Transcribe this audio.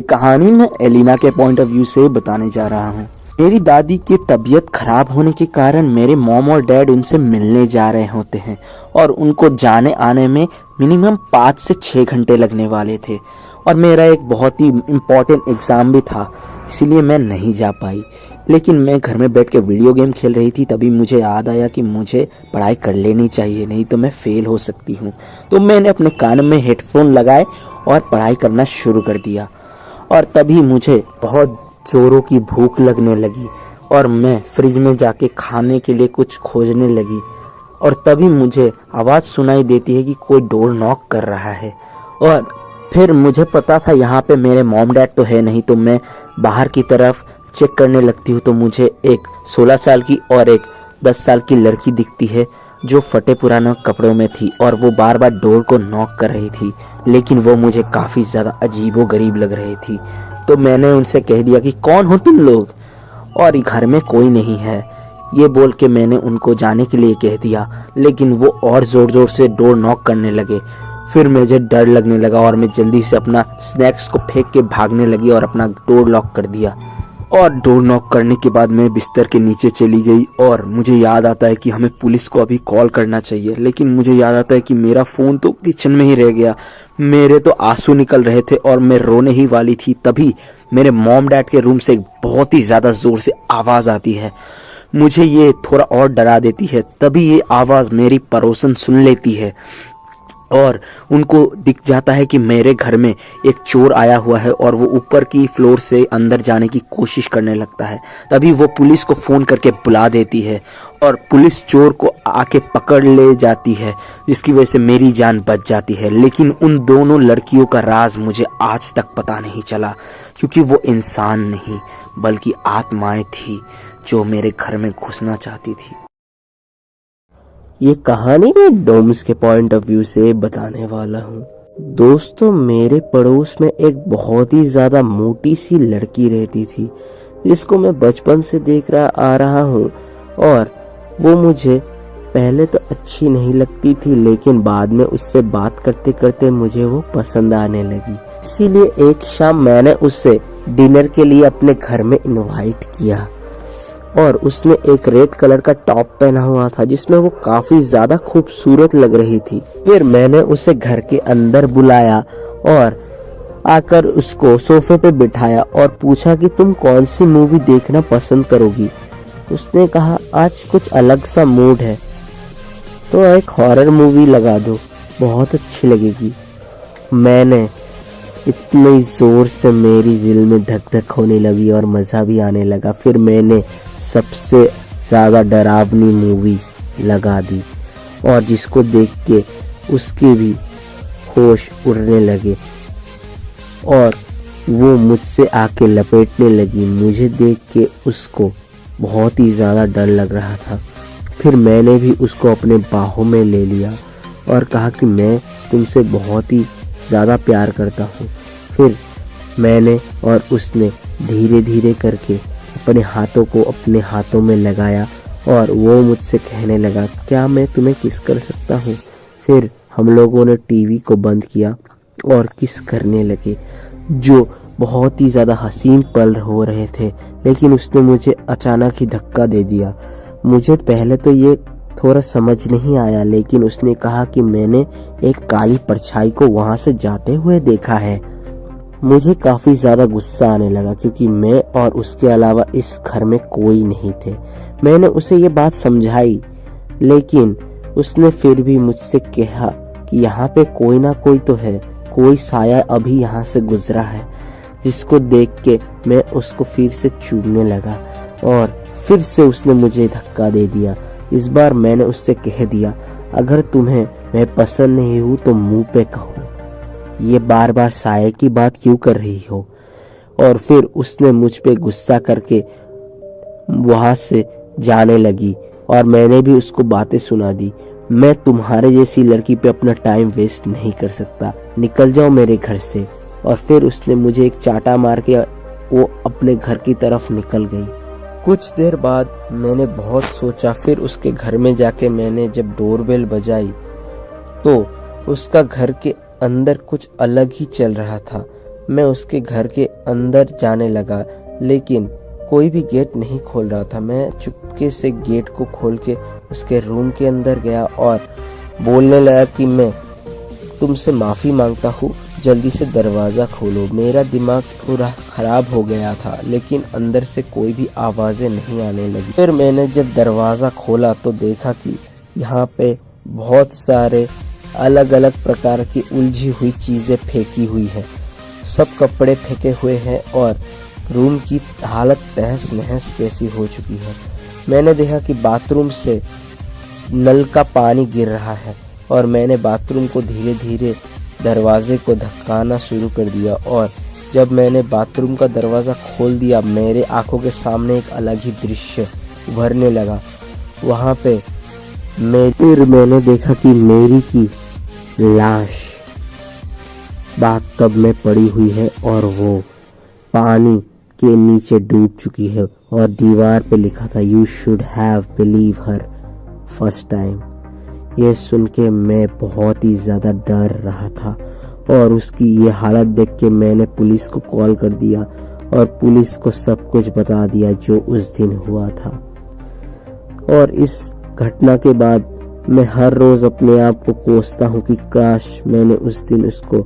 कहानी मैं एलिना के पॉइंट ऑफ व्यू से बताने जा रहा हूँ। मेरी दादी की तबीयत खराब होने के कारण मेरे मॉम और डैड उनसे मिलने जा रहे होते हैं और उनको जाने आने में मिनिमम 5 से 6 घंटे लगने वाले थे और मेरा एक बहुत ही इम्पोर्टेंट एग्ज़ाम भी था, इसीलिए मैं नहीं जा पाई। लेकिन मैं घर में बैठ के वीडियो गेम खेल रही थी, तभी मुझे याद आया कि मुझे पढ़ाई कर लेनी चाहिए, नहीं तो मैं फ़ेल हो सकती हूँ। तो मैंने अपने कान में हेडफोन लगाए और पढ़ाई करना शुरू कर दिया। और तभी मुझे बहुत ज़ोरों की भूख लगने लगी और मैं फ्रिज में जाके खाने के लिए कुछ खोजने लगी और तभी मुझे आवाज़ सुनाई देती है कि कोई डोर नॉक कर रहा है। और फिर मुझे पता था यहाँ पे मेरे मॉम डैड तो है नहीं, तो मैं बाहर की तरफ चेक करने लगती हूँ तो मुझे एक 16 साल की और एक 10 साल की लड़की दिखती है जो फटे पुराने कपड़ों में थी और वो बार बार डोर को नॉक कर रही थी, लेकिन वो मुझे काफ़ी ज़्यादा अजीबो गरीब लग रही थी। तो मैंने उनसे कह दिया कि कौन हो तुम लोग, और घर में कोई नहीं है, ये बोल के मैंने उनको जाने के लिए कह दिया, लेकिन वो और ज़ोर ज़ोर से डोर नॉक करने लगे। फिर मुझे डर लगने लगा और मैं जल्दी से अपना स्नैक्स को फेंक के भागने लगी और अपना डोर लॉक कर दिया। और डोर नॉक करने के बाद मैं बिस्तर के नीचे चली गई और मुझे याद आता है कि हमें पुलिस को अभी कॉल करना चाहिए, लेकिन मुझे याद आता है कि मेरा फ़ोन तो किचन में ही रह गया। मेरे तो आंसू निकल रहे थे और मैं रोने ही वाली थी, तभी मेरे मॉम डैड के रूम से बहुत ही ज़्यादा ज़ोर से आवाज़ आती है। मुझे ये थोड़ा और डरा देती है। तभी ये आवाज़ मेरी पड़ोसन सुन लेती है और उनको दिख जाता है कि मेरे घर में एक चोर आया हुआ है और वो ऊपर की फ्लोर से अंदर जाने की कोशिश करने लगता है। तभी वो पुलिस को फ़ोन करके बुला देती है और पुलिस चोर को आके पकड़ ले जाती है, जिसकी वजह से मेरी जान बच जाती है। लेकिन उन दोनों लड़कियों का राज मुझे आज तक पता नहीं चला, क्योंकि वो इंसान नहीं बल्कि आत्माएं थी जो मेरे घर में घुसना चाहती थी। ये कहानी मैं डोम्स के पॉइंट ऑफ व्यू से बताने वाला हूँ। दोस्तों, मेरे पड़ोस में एक बहुत ही ज़्यादा मोटी सी लड़की रहती थी, जिसको मैं बचपन से देख रहा आ रहा हूँ और वो मुझे पहले तो अच्छी नहीं लगती थी, लेकिन बाद में उससे बात करते करते मुझे वो पसंद आने लगी। इसीलिए एक शाम मैंने उससे डिनर के लिए अपने घर में इनवाइट किया और उसने एक रेड कलर का टॉप पहना हुआ था, जिसमें वो काफी ज्यादा खूबसूरत लग रही थी। फिर मैंने उसे घर के अंदर बुलाया और आकर उसको सोफे पे बिठाया और पूछा कि तुम कौन सी मूवी देखना पसंद करोगी। उसने कहा आज कुछ अलग सा मूड है, तो एक हॉरर मूवी लगा दो, बहुत अच्छी लगेगी। मैंने इतने जोर से मेरी दिल में धक धक होने लगी और मज़ा भी आने लगा। फिर मैंने सबसे ज़्यादा डरावनी मूवी लगा दी और जिसको देख के उसके भी होश उड़ने लगे और वो मुझसे आके लपेटने लगी। मुझे देख के उसको बहुत ही ज़्यादा डर लग रहा था। फिर मैंने भी उसको अपने बाहों में ले लिया और कहा कि मैं तुमसे बहुत ही ज़्यादा प्यार करता हूँ। फिर मैंने और उसने धीरे धीरे करके अपने हाथों को अपने हाथों में लगाया और वो मुझसे कहने लगा क्या मैं तुम्हें किस कर सकता हूँ। फिर हम लोगों ने टीवी को बंद किया और किस करने लगे, जो बहुत ही ज़्यादा हसीन पल हो रहे थे। लेकिन उसने मुझे अचानक ही धक्का दे दिया। मुझे पहले तो ये थोड़ा समझ नहीं आया, लेकिन उसने कहा कि मैंने एक काली परछाई को वहाँ से जाते हुए देखा है। मुझे काफ़ी ज़्यादा गुस्सा आने लगा, क्योंकि मैं और उसके अलावा इस घर में कोई नहीं थे। मैंने उसे ये बात समझाई, लेकिन उसने फिर भी मुझसे कहा कि यहाँ पे कोई ना कोई तो है, कोई साया अभी यहाँ से गुजरा है, जिसको देख के मैं उसको फिर से चूमने लगा और फिर से उसने मुझे धक्का दे दिया। इस बार मैंने उससे कह दिया अगर तुम्हें मैं पसंद नहीं हूँ तो मुंह पे कहो, ये बार बार साये की बात क्यों कर रही हो। और फिर उसने मुझ पे गुस्सा करके वहाँ से जाने लगी और मैंने भी उसको बातें सुना दी। मैं तुम्हारे जैसी लड़की पे अपना टाइम वेस्ट नहीं कर सकता, निकल जाओ मेरे घर से। और फिर उसने मुझे एक चाटा मार के वो अपने घर की तरफ निकल गई। कुछ देर बाद मैंने बहुत सोचा, फिर उसके घर में जाके मैंने जब डोरबेल बजाई तो उसका घर के अंदर कुछ अलग ही चल रहा था। मैं उसके घर के अंदर जाने लगा, लेकिन कोई भी गेट नहीं खोल रहा था। मैं चुपके से गेट को खोल के उसके रूम के अंदर गया और बोलने लगा कि मैं तुमसे माफ़ी मांगता हूँ, जल्दी से दरवाज़ा खोलो। मेरा दिमाग पूरा ख़राब हो गया था, लेकिन अंदर से कोई भी आवाज़ें नहीं आने लगी। फिर मैंने जब दरवाज़ा खोला तो देखा कि यहाँ पे बहुत सारे अलग अलग प्रकार की उलझी हुई चीज़ें फेंकी हुई हैं। सब कपड़े फेंके हुए हैं और रूम की हालत तहस नहस कैसी हो चुकी है। मैंने देखा कि बाथरूम से नल का पानी गिर रहा है और मैंने बाथरूम को धीरे धीरे दरवाजे को धक्काना शुरू कर दिया, और जब मैंने बाथरूम का दरवाज़ा खोल दिया, मेरे आंखों के सामने एक अलग ही दृश्य उभरने लगा। वहाँ पे फिर मैंने देखा कि मेरी की लाश बाथटब में पड़ी हुई है और वो पानी के नीचे डूब चुकी है, और दीवार पे लिखा था, you should have believe her first time. ये सुन के मैं बहुत ही ज़्यादा डर रहा था, और उसकी ये हालत देख के मैंने पुलिस को कॉल कर दिया और पुलिस को सब कुछ बता दिया जो उस दिन हुआ था। और इस घटना के बाद मैं हर रोज़ अपने आप को कोसता हूँ कि काश मैंने उस दिन उसको